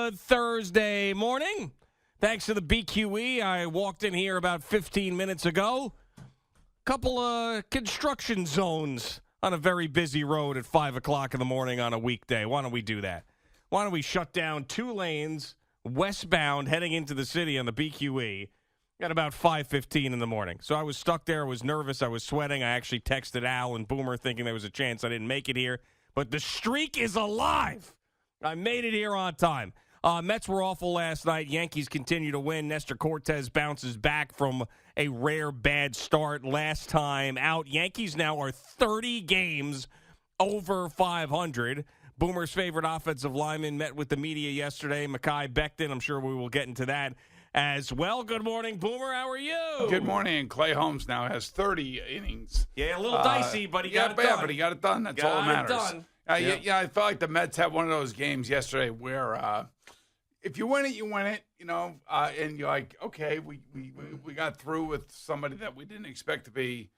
good Thursday morning. Thanks to the BQE. I walked in here about 15 minutes ago. Couple of construction zones on a very busy road at 5 o'clock in the morning on a weekday. Why don't we do that? Why don't we shut down 2 lanes westbound heading into the city on the BQE at about 5:15 in the morning. So I was stuck there. I was nervous. I was sweating. I actually texted Al and Boomer thinking there was a chance I didn't make it here. But the streak is alive. I made it here on time. Mets were awful last night. Yankees continue to win. Nestor Cortez bounces back from a rare bad start last time out. Yankees now are 30 games over 500. Boomer's favorite offensive lineman met with the media yesterday, Benton. I'm sure we will get into that as well. Good morning, Boomer. How are you? Good morning. Clay Holmes now has 30 innings. Yeah, a little dicey, but he got it done. Yeah, but he got it done. That's all that matters. Yeah, I felt like the Mets had one of those games yesterday where if you win it, you win it, and you're like, okay, we got through with somebody that we didn't expect to be,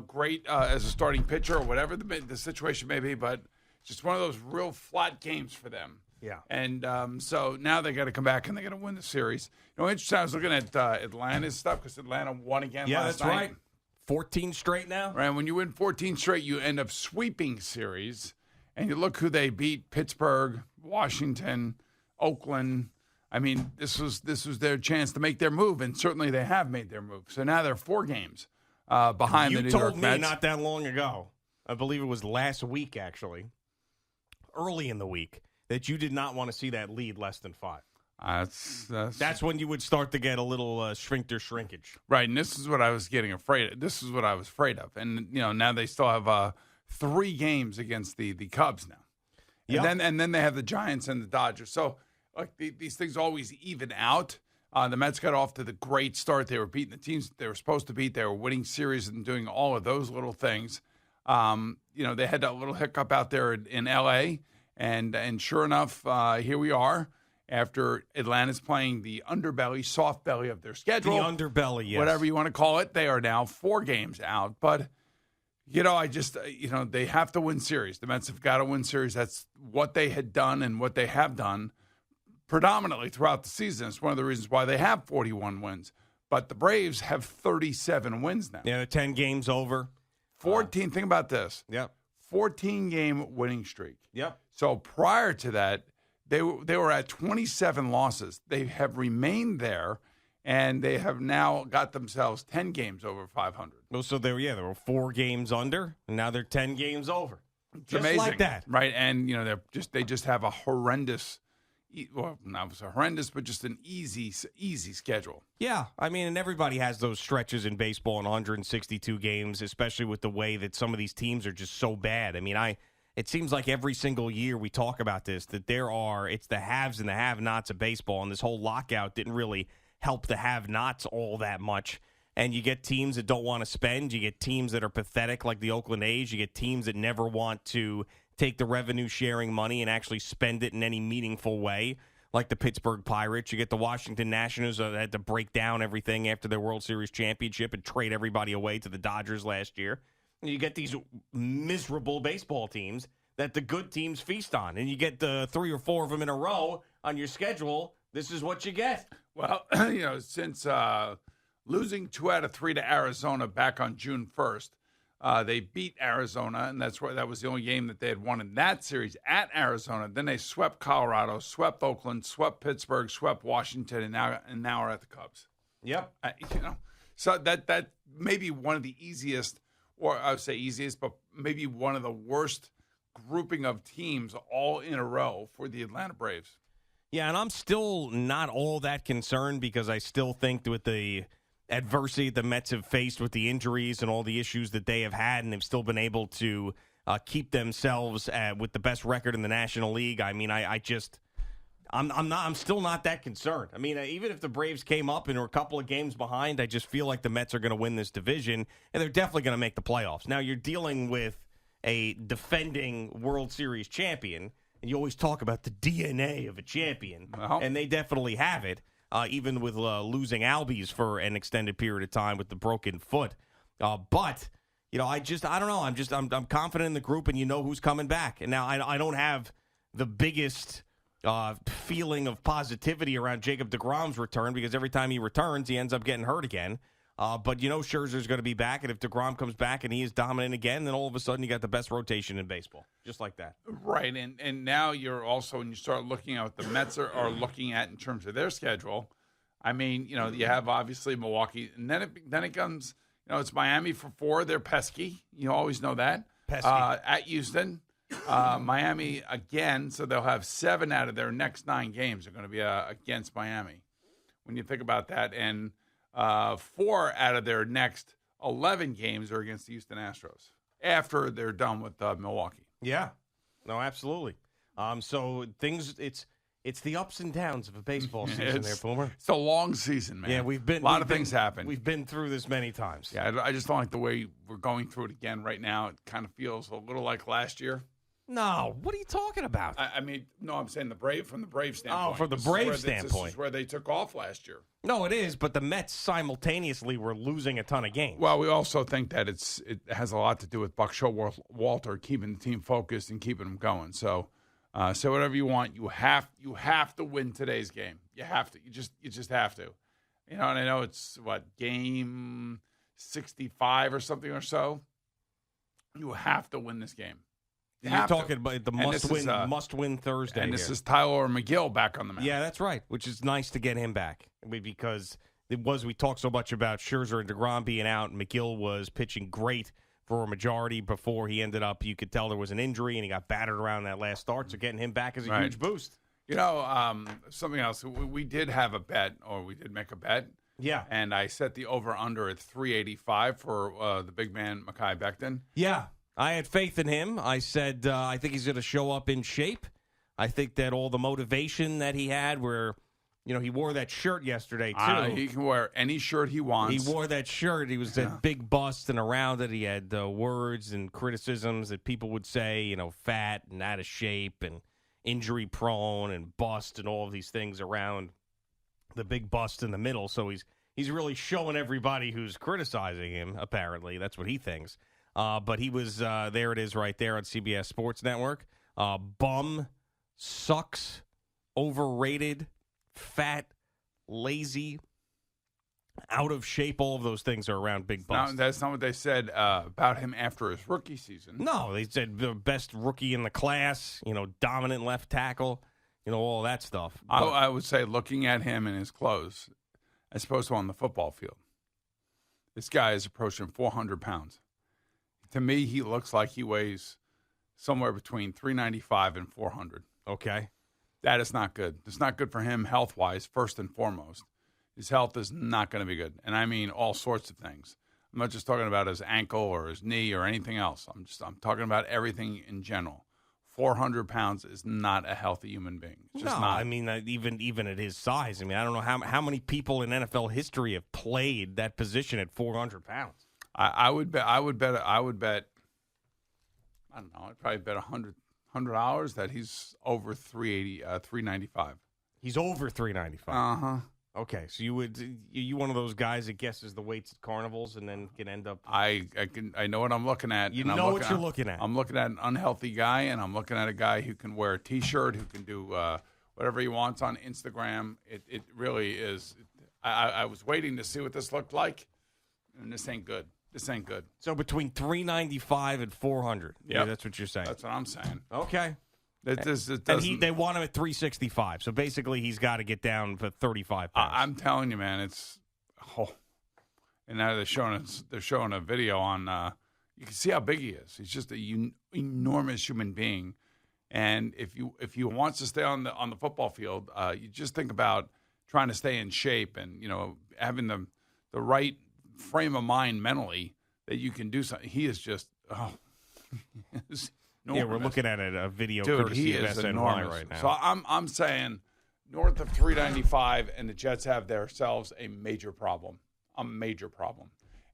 great as a starting pitcher or whatever the situation may be, but just one of those real flat games for them. Yeah. And so now they got to come back and they got to win the series. Interesting, I was looking at Atlanta's stuff because Atlanta won again last night. Yeah, that's right. 14 straight now? Right. When you win 14 straight, you end up sweeping series. And you look who they beat: Pittsburgh, Washington, Oakland. I mean, this was their chance to make their move, and certainly they have made their move. So now they're 4 games behind the New York Mets. You told me not that long ago, I believe it was last week actually, early in the week, that you did not want to see that lead less than 5. That's when you would start to get a little shrinkage. Right, and this is what I was getting afraid of. This is what I was afraid of. And, now they still have 3 games against the Cubs now. Yep. And then they have the Giants and the Dodgers. So, these things always even out. The Mets got off to the great start. They were beating the teams they were supposed to beat. They were winning series and doing all of those little things. They had that little hiccup out there in L.A., and sure enough, here we are. After Atlanta's playing the underbelly, soft belly of their schedule. The underbelly, yes. Whatever you want to call it. They are now 4 games out. But, I just, they have to win series. The Mets have got to win series. That's what they had done and what they have done predominantly throughout the season. It's one of the reasons why they have 41 wins. But the Braves have 37 wins now. Yeah, they're 10 games over. 14, think about this. Yep. 14-game winning streak. Yep. So prior to that, they were at 27 losses. They have remained there, and they have now got themselves 10 games over 500. Well, so they were 4 games under, and now they're 10 games over. It's just amazing, like that, right? And they just have a horrendous. Well, not a horrendous, but just an easy schedule. Yeah, I mean, and everybody has those stretches in baseball in 162 games, especially with the way that some of these teams are just so bad. I mean, it seems like every single year we talk about this, that it's the haves and the have-nots of baseball, and this whole lockout didn't really help the have-nots all that much. And you get teams that don't want to spend. You get teams that are pathetic like the Oakland A's. You get teams that never want to take the revenue-sharing money and actually spend it in any meaningful way, like the Pittsburgh Pirates. You get the Washington Nationals that had to break down everything after their World Series championship and trade everybody away to the Dodgers last year. And you get these miserable baseball teams that the good teams feast on. And you get the 3 or 4 of them in a row on your schedule. This is what you get. Well, since losing 2 out of 3 to Arizona back on June 1st, they beat Arizona, and that was the only game that they had won in that series at Arizona. Then they swept Colorado, swept Oakland, swept Pittsburgh, swept Washington, and now are at the Cubs. Yep. So that may be one of the easiest, or I would say easiest, but maybe one of the worst grouping of teams all in a row for the Atlanta Braves. Yeah, and I'm still not all that concerned because I still think with the adversity the Mets have faced with the injuries and all the issues that they have had, and they've still been able to keep themselves with the best record in the National League. I mean, I'm still not that concerned. I mean, even if the Braves came up and were a couple of games behind, I just feel like the Mets are going to win this division, and they're definitely going to make the playoffs. Now, you're dealing with a defending World Series champion, and you always talk about the DNA of a champion, and they definitely have it. Even with losing Albies for an extended period of time with the broken foot. But, I don't know. I'm confident in the group, and you know who's coming back. And now I don't have the biggest feeling of positivity around Jacob deGrom's return because every time he returns, he ends up getting hurt again. But Scherzer's going to be back, and if deGrom comes back and he is dominant again, then all of a sudden you got the best rotation in baseball, just like that. Right, and now you're also, when you start looking at what the Mets are looking at in terms of their schedule, I mean, you have obviously Milwaukee, and then it comes, it's Miami for 4. They're pesky. You always know that. Pesky. At Houston, Miami again, so they'll have 7 out of their next 9 games are going to be against Miami. When you think about that, and 4 out of their next 11 games are against the Houston Astros after they're done with Milwaukee. Yeah, no, absolutely. So things, it's the ups and downs of a baseball season there, Boomer. It's a long season, man. Yeah, a lot of things happen. We've been through this many times. Yeah, I just don't like the way we're going through it again right now. It kind of feels a little like last year. No, what are you talking about? I mean, no, I'm saying from the Brave standpoint. Oh, from the Brave standpoint. This is where they took off last year. No, it is, but the Mets simultaneously were losing a ton of games. Well, we also think that it has a lot to do with Buck Showalter keeping the team focused and keeping them going. So, say whatever you want. You have to win today's game. You have to. You just have to. And I know it's game 65 or something or so. You have to win this game. You're talking about the must-win Thursday. And this is Tyler Mcgill back on the mound. Yeah, that's right, which is nice to get him back because we talked so much about Scherzer and deGrom being out, and McGill was pitching great for a majority before he ended up, you could tell there was an injury, and he got battered around that last start, so getting him back is a huge boost. Something else, we did have a bet, or we did make a bet. Yeah. And I set the over-under at 385 for the big man, Mekhi Becton. Yeah. I had faith in him. I said I think he's going to show up in shape. I think that all the motivation that he had where, he wore that shirt yesterday, too. He can wear any shirt he wants. He wore that shirt. He was that big bust, and around it he had words and criticisms that people would say, fat and out of shape and injury prone and bust and all of these things around the big bust in the middle. So he's really showing everybody who's criticizing him, apparently. That's what he thinks. But he was, there it is right there on CBS Sports Network. Bum, sucks, overrated, fat, lazy, out of shape. All of those things are around Big Bust. That's not what they said about him after his rookie season. No, they said the best rookie in the class, dominant left tackle, all that stuff. I would say looking at him in his clothes, as opposed to on the football field, this guy is approaching 400 pounds. To me, he looks like he weighs somewhere between 395 and 400. Okay. That is not good. It's not good for him health-wise, first and foremost. His health is not going to be good. And I mean all sorts of things. I'm not just talking about his ankle or his knee or anything else. I'm talking about everything in general. 400 pounds is not a healthy human being. It's just not. I mean, even at his size. I mean, I don't know how many people in NFL history have played that position at 400 pounds. I would bet. I don't know. I'd probably bet $100 that he's over 395. He's over 395. Uh-huh. Okay, so you one of those guys that guesses the weights at carnivals and then can end up. I know what I'm looking at. You know what you're looking at. I'm looking at an unhealthy guy, and I'm looking at a guy who can wear a T-shirt, who can do whatever he wants on Instagram. It really is. I was waiting to see what this looked like, and this ain't good. This ain't good. So between 395 and 400. Yeah, that's what you're saying. That's what I'm saying. Okay. They want him at 365. So basically, he's got to get down for 35 pounds. I'm telling you, man, and now they're showing a video on. You can see how big he is. He's just an enormous human being, and if he wants to stay on the football field, you just think about trying to stay in shape and having the right frame of mind mentally that you can do something. He is just yeah, we're looking at a video. Dude, courtesy he of is SNY enormous right now. So I'm saying north of 395, and the Jets have themselves a major problem.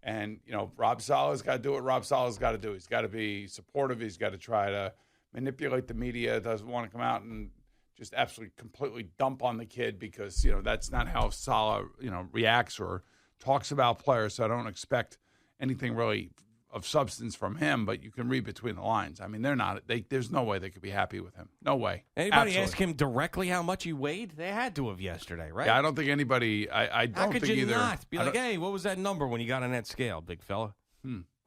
And Rob Salah's got to do what Rob Salah's got to do. He's got to be supportive. He's got to try to manipulate the media. Doesn't want to come out and just absolutely completely dump on the kid because that's not how Salah reacts or talks about players. So I don't expect anything really of substance from him, but you can read between the lines. I mean, they're not. There's no way they could be happy with him. No way. Anybody Absolutely. ask him directly how much he weighed? They had to have yesterday, right? Yeah, I don't think anybody. I don't How could think you either. not be like, hey, what was that number when you got on that scale, big fella?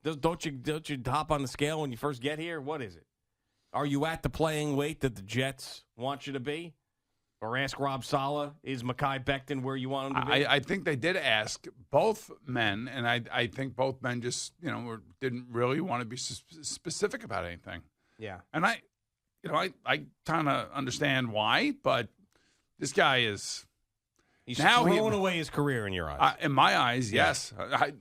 Don't you hop on the scale when you first get here? What is it? Are you at the playing weight that the Jets want you to be? Or ask Rob Saleh, is Mekhi Becton where you want him to be? I think they did ask both men, and I think both men just didn't really want to be specific about anything. Yeah, and I kind of understand why, but this guy is he's throwing away his career in your eyes. In my eyes, yes.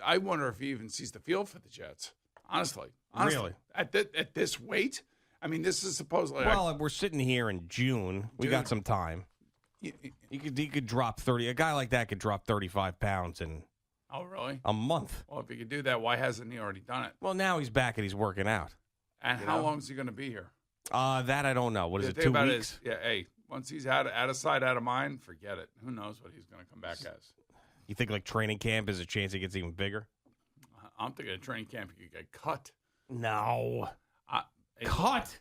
I wonder if he even sees the field for the Jets. Honestly, really, at this weight. I mean, this is supposedly. Well, we're sitting here in June. We got some time. He could drop 30. A guy like that could drop 35 pounds in really? a month. Well, if he could do that, why hasn't he already done it? Well, now he's back and he's working out. And how long is he going to be here? That I don't know. What is it, 2 weeks? Once he's out of sight, out of mind, forget it. Who knows what he's going to come back as? You think like training camp is a chance he gets even bigger? I'm thinking at training camp he could get cut. No. Cut?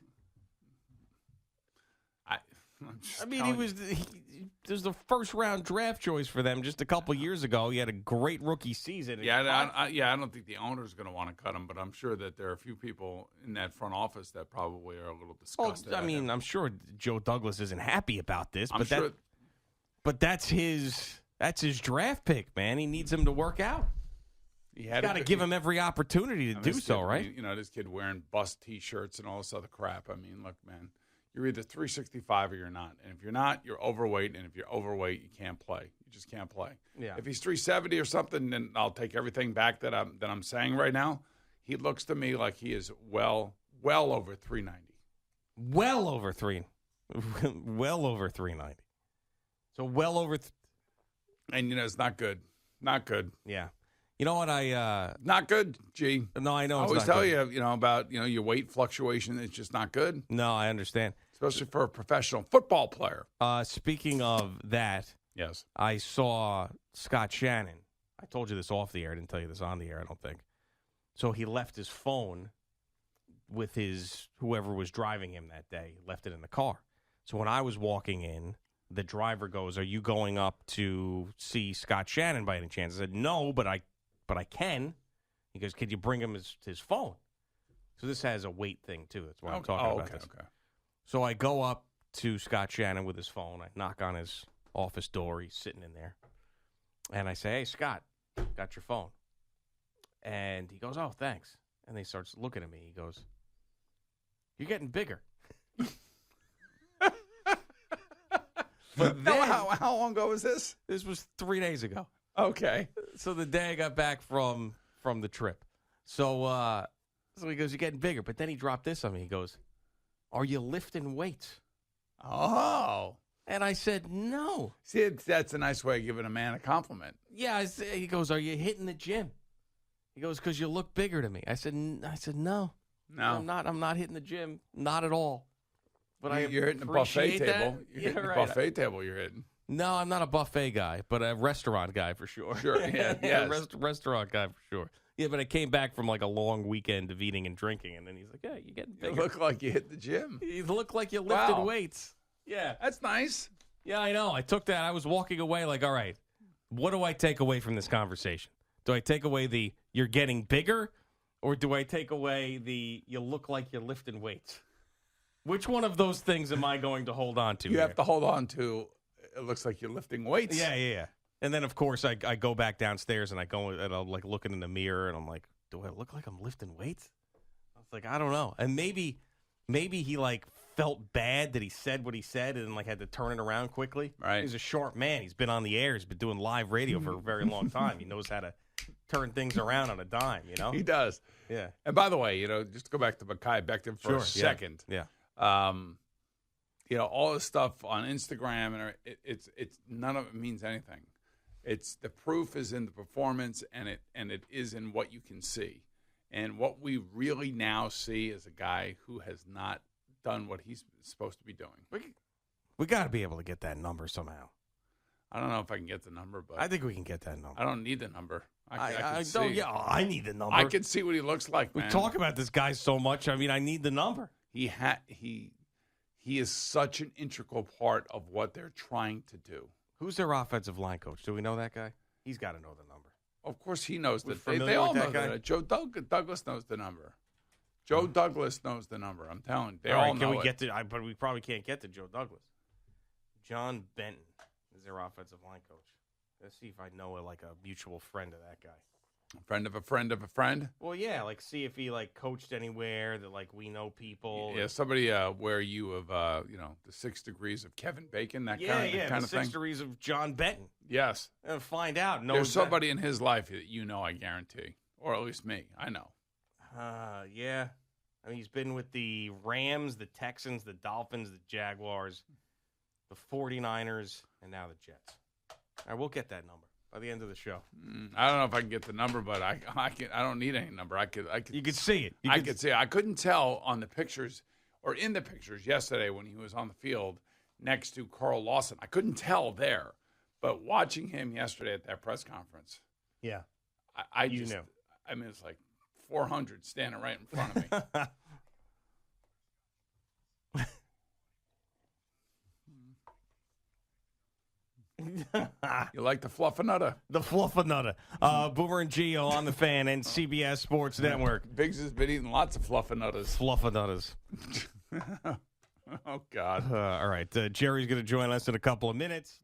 I mean, he was the first-round draft choice for them just a couple years ago. He had a great rookie season. I don't think the owner's going to want to cut him, but I'm sure that there are a few people in that front office that probably are a little disgusted. I'm sure Joe Douglas isn't happy about this, but that's his draft pick, man. He needs him to work out. He's got to give him every opportunity to do so, right? This kid wearing bust T-shirts and all this other crap. I mean, look, man. You're either 365 or you're not. And if you're not, you're overweight. And if you're overweight, you can't play. You just can't play. Yeah. If he's 370 or something, then I'll take everything back that I'm saying right now. He looks to me like he is well over 390. Well over 390. So well over. And it's not good. Not good. Yeah. You know what not good, G. No, I know. I always tell you, about your weight fluctuation. It's just not good. No, I understand. Especially for a professional football player. Speaking of that, yes, I saw Scott Shannon. I told you this off the air. I didn't tell you this on the air, I don't think. So he left his phone with whoever was driving him that day. He left it in the car. So when I was walking in, the driver goes, "Are you going up to see Scott Shannon by any chance?" I said, "No, but I can." He goes, "Could you bring him his phone?" So this has a weight thing, too. That's why I'm talking about this. Okay. So I go up to Scott Shannon with his phone. I knock on his office door. He's sitting in there. And I say, "Hey, Scott, got your phone." And he goes, "Oh, thanks." And he starts looking at me. He goes, "You're getting bigger." But then, how long ago was this? This was 3 days ago. Okay. So the day I got back from the trip. So he goes, "You're getting bigger." But then he dropped this on me. He goes, "Are you lifting weights?" Oh. And I said, "No." See, that's a nice way of giving a man a compliment. Yeah. He goes, "Are you hitting the gym?" He goes, "Because you look bigger to me." I said, "No. I'm not hitting the gym. Not at all." But you're hitting the buffet table. You're hitting the buffet table. You're hitting. No, I'm not a buffet guy, but a restaurant guy for sure. Sure, yeah, yes. Restaurant guy for sure. Yeah, but I came back from like a long weekend of eating and drinking, and then he's like, "Yeah, you're getting bigger. You look like you hit the gym. You look like you lifted weights." Yeah, that's nice. Yeah, I know. I took that. I was walking away like, all right, what do I take away from this conversation? Do I take away the "you're getting bigger," or do I take away the "you look like you're lifting weights"? Which one of those things am I going to hold on to? You have to hold on to. It looks like you're lifting weights. Yeah. And then, of course, I go back downstairs and I go and I'm like looking in the mirror and I'm like, do I look like I'm lifting weights? I was like, I don't know. And maybe he like felt bad that he said what he said and like had to turn it around quickly. Right. He's a sharp man. He's been on the air. He's been doing live radio for a very long time. He knows how to turn things around on a dime. He does. Yeah. And by the way, just to go back to Mekhi Becton for a second. Yeah. All this stuff on Instagram and it's none of it means anything. It's the proof is in the performance and it is in what you can see. And what we really now see is a guy who has not done what he's supposed to be doing. We got to be able to get that number somehow. I don't know if I can get the number, but I think we can get that number. I don't need the number. I I see. don't. Yeah, I need the number. I can see what he looks like, We man. talk about this guy so much. I mean, I need the number. He is such an integral part of what they're trying to do. Who's their offensive line coach? Do we know that guy? He's got to know the number. Of course, he knows We're that. familiar They all with know that guy? that. Joe Douglas knows the number. Joe Douglas knows the number. I'm telling you. They All all right, know can we it. get to? But we probably can't get to Joe Douglas. John Benton is their offensive line coach. Let's see if I know a mutual friend of that guy. A friend of a friend of a friend. Well, yeah, see if he coached anywhere that we know people. Yeah, somebody where you have the 6 degrees of Kevin Bacon, that kind the of thing. 6 degrees of John Benton. Yes. And find out. There's somebody in his life that you know, I guarantee, or at least me. I know. Yeah. I mean, he's been with the Rams, the Texans, the Dolphins, the Jaguars, the 49ers, and now the Jets. All right, we'll get that number by the end of the show. I don't know if I can get the number, but I don't need any number. I could. You could see it. I could see it. I couldn't tell on the pictures or in the pictures yesterday when he was on the field next to Carl Lawson. I couldn't tell there, but watching him yesterday at that press conference, Yeah. I You just knew. I mean, it's like 400 standing right in front of me. You like the fluffernutter? The Fluffernutter. Boomer and Gio on the Fan and CBS Sports Network. Biggs has been eating lots of fluffernutters. Fluffernutters. Oh, God. All right. Jerry's going to join us in a couple of minutes.